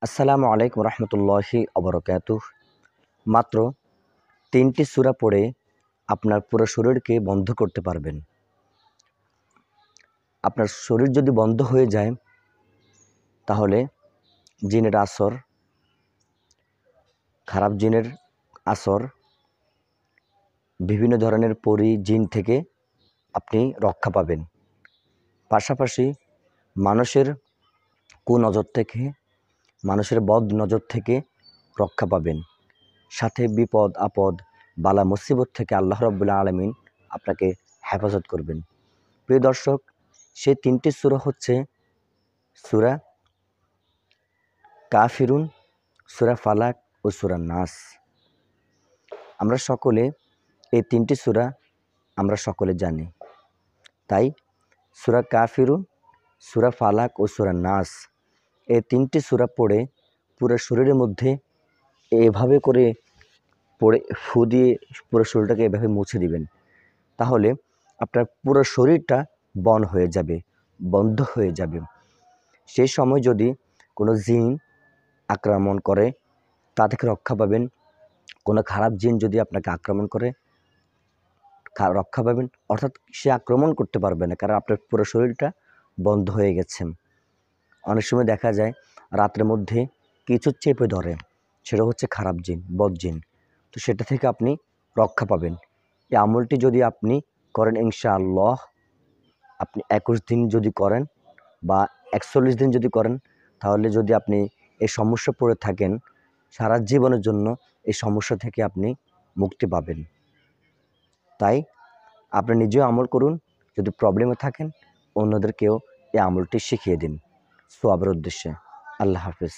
আসসালামু আলাইকুম রহমতুল্লাহি অবরকাতুহ। মাত্র ৩টি সূরা পড়ে আপনার পুরো শরীরকে বন্ধ করতে পারবেন। আপনার শরীর যদি বন্ধ হয়ে যায় তাহলে জিনের আসর, খারাপ জিনের আসর, বিভিন্ন ধরনের পরী জিন থেকে আপনি রক্ষা পাবেন। পাশাপাশি মানুষের কুনজর থেকে, মানুষের বদ নজর থেকে রক্ষা পাবেন। সাথে বিপদ আপদ বালা মুসিবত থেকে আল্লাহ রাব্বুল আলামিন আপনাকে হেফাজত করবেন। প্রিয় দর্শক, সেই ৩টি সূরা হচ্ছে সূরা কাফিরুন, সূরা ফালাক ও সূরা নাস। আমরা সকলে এই ৩টি সূরা আমরা সকলে জানি। তাই সূরা কাফিরুন, সূরা ফালাক ও সূরা নাস এই ৩টি সূরা পড়ে পুরো শরীরের মধ্যে এভাবে করে পড়ে ফু দিয়ে পুরো শরীরটাকে এভাবে মুছে দিবেন। তাহলে আপনার পুরো শরীরটা বন্ধ হয়ে যাবে। সেই সময় যদি কোনো জিন আক্রমণ করে তা থেকে রক্ষা পাবেন। কোনো খারাপ জিন যদি আপনাকে আক্রমণ করে রক্ষা পাবেন, অর্থাৎ সে আক্রমণ করতে পারবে না, কারণ আপনার পুরো শরীরটা বন্ধ হয়ে গেছে। অনেক সময় দেখা যায় রাতের মধ্যে কিছু চেপে ধরে, সেটা হচ্ছে খারাপ জিন, বদ জিন। তো সেটা থেকে আপনি রক্ষা পাবেন। এই আমলটি যদি আপনি করেন ইনশাআল্লাহ, আপনি ২১ দিন যদি করেন বা ৪১ দিন যদি করেন, তাহলে যদি আপনি এই সমস্যা পড়ে থাকেন, সারা জীবনের জন্য এই সমস্যা থেকে আপনি মুক্তি পাবেন। তাই আপনি নিজেও আমল করুন, যদি প্রবলেমে থাকেন অন্যদেরকেও এই আমলটি শিখিয়ে দিন সওয়াবের উদ্দেশ্যে। আল্লাহ হাফেজ।